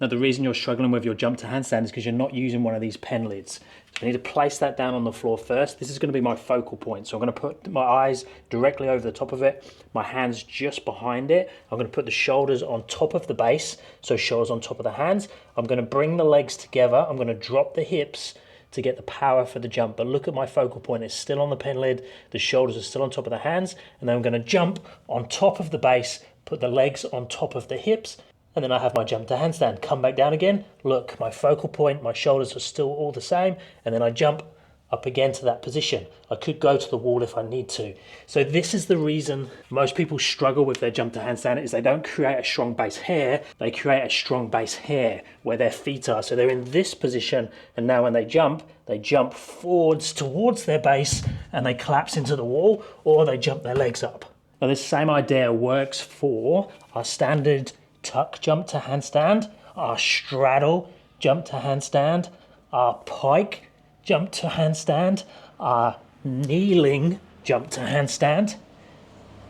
Now the reason you're struggling with your jump to handstand is because you're not using one of these pen lids. So I need to place that down on the floor first. This is going to be my focal point. So I'm going to put my eyes directly over the top of it, my hands just behind it. I'm going to put the shoulders on top of the base, so shoulders on top of the hands. I'm going to bring the legs together. I'm going to drop the hips to get the power for the jump. But look at my focal point, it's still on the pen lid, the shoulders are still on top of the hands, and then I'm going to jump on top of the base, put the legs on top of the hips, and then I have my jump to handstand. Come back down again, look, my focal point, my shoulders are still all the same, and then I jump up again to that position. I could go to the wall if I need to. So this is the reason most people struggle with their jump to handstand, is they don't create a strong base here, they create a strong base here where their feet are. So they're in this position, and now when they jump forwards towards their base and they collapse into the wall, or they jump their legs up. Now this same idea works for our standard tuck jump to handstand, our straddle jump to handstand, our pike jump to handstand, our kneeling jump to handstand.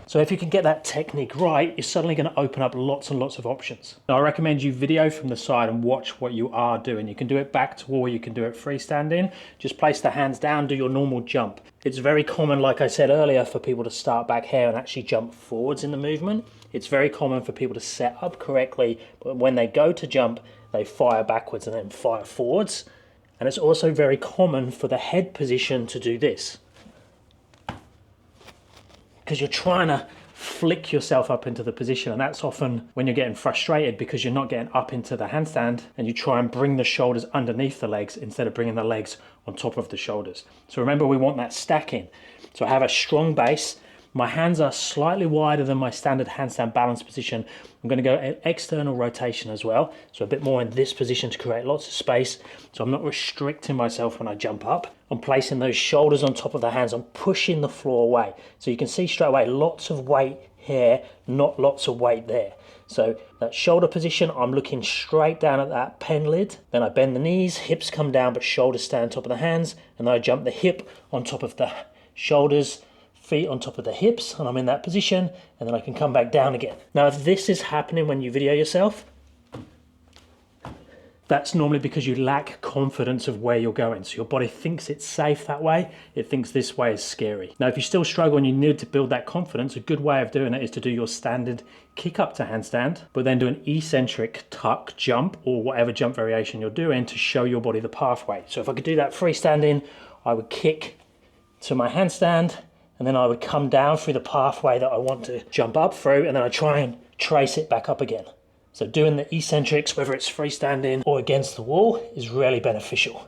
So if you can get that technique right, you're suddenly going to open up lots and lots of options. Now I recommend you video from the side and watch what you are doing. You can do it back to wall, you can do it freestanding. Just place the hands down, do your normal jump. It's very common, like I said earlier, for people to start back here and actually jump forwards in the movement. It's very common for people to set up correctly, but when they go to jump, they fire backwards and then fire forwards. And it's also very common for the head position to do this, because you're trying to flick yourself up into the position, and that's often when you're getting frustrated because you're not getting up into the handstand, and you try and bring the shoulders underneath the legs instead of bringing the legs on top of the shoulders. So remember, we want that stacking. So I have a strong base. My hands are slightly wider than my standard handstand balance position. I'm going to go external rotation as well, so a bit more in this position to create lots of space, so I'm not restricting myself when I jump up. I'm placing those shoulders on top of the hands. I'm pushing the floor away. So you can see straight away, lots of weight here, not lots of weight there. So that shoulder position, I'm looking straight down at that pen lid. Then I bend the knees, hips come down, but shoulders stay on top of the hands. And then I jump the hip on top of the shoulders, feet on top of the hips, and I'm in that position, and then I can come back down again. Now, if this is happening when you video yourself, that's normally because you lack confidence of where you're going. So your body thinks it's safe that way, it thinks this way is scary. Now, if you still struggle and you need to build that confidence, a good way of doing it is to do your standard kick up to handstand, but then do an eccentric tuck jump or whatever jump variation you're doing to show your body the pathway. So if I could do that freestanding, I would kick to my handstand, and then I would come down through the pathway that I want to jump up through, and then I try and trace it back up again. So doing the eccentrics, whether it's freestanding or against the wall, is really beneficial.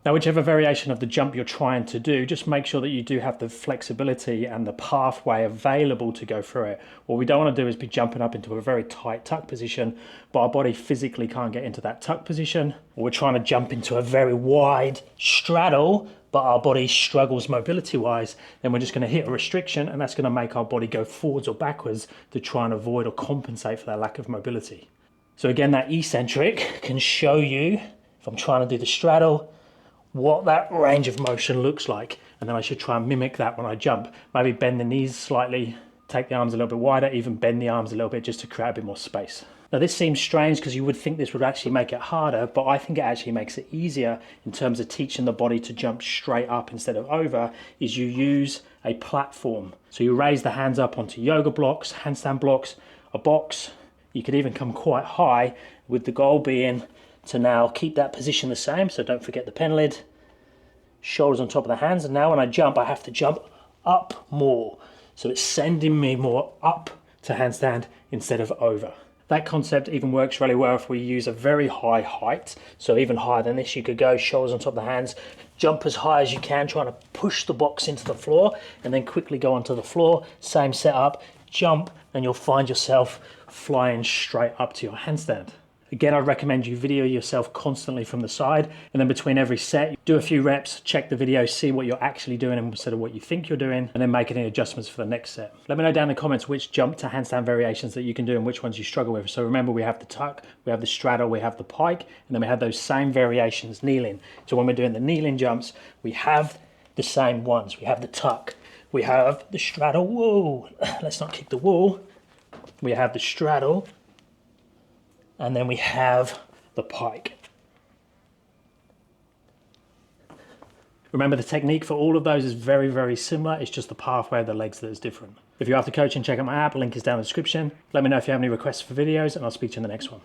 Now, whichever variation of the jump you're trying to do, just make sure that you do have the flexibility and the pathway available to go through it. What we don't want to do is be jumping up into a very tight tuck position, but our body physically can't get into that tuck position. Or we're trying to jump into a very wide straddle, but our body struggles mobility-wise, then we're just going to hit a restriction, and that's going to make our body go forwards or backwards to try and avoid or compensate for that lack of mobility. So again, that eccentric can show you, if I'm trying to do the straddle, what that range of motion looks like, and then I should try and mimic that when I jump. Maybe bend the knees slightly, take the arms a little bit wider, even bend the arms a little bit just to create a bit more space. Now this seems strange because you would think this would actually make it harder, but I think it actually makes it easier in terms of teaching the body to jump straight up instead of over, is you use a platform. So you raise the hands up onto yoga blocks, handstand blocks, a box. You could even come quite high, with the goal being to now keep that position the same, so don't forget the pen lid, shoulders on top of the hands, and now when I jump, I have to jump up more. So it's sending me more up to handstand instead of over. That concept even works really well if we use a very high height. So even higher than this, you could go shoulders on top of the hands, jump as high as you can, trying to push the box into the floor, and then quickly go onto the floor, same setup, jump, and you'll find yourself flying straight up to your handstand. Again, I recommend you video yourself constantly from the side, and then between every set, do a few reps, check the video, see what you're actually doing instead of what you think you're doing, and then make any adjustments for the next set. Let me know down in the comments which jump to handstand variations that you can do and which ones you struggle with. So remember, we have the tuck, we have the straddle, we have the pike, and then we have those same variations kneeling. So when we're doing the kneeling jumps, we have the same ones. We have the tuck, we have the straddle, whoa, let's not kick the wall. We have the straddle, And then we have the pike. Remember, the technique for all of those is very, very similar. It's just the pathway of the legs that is different. If you're after coaching, check out my app. Link is down in the description. Let me know if you have any requests for videos, and I'll speak to you in the next one.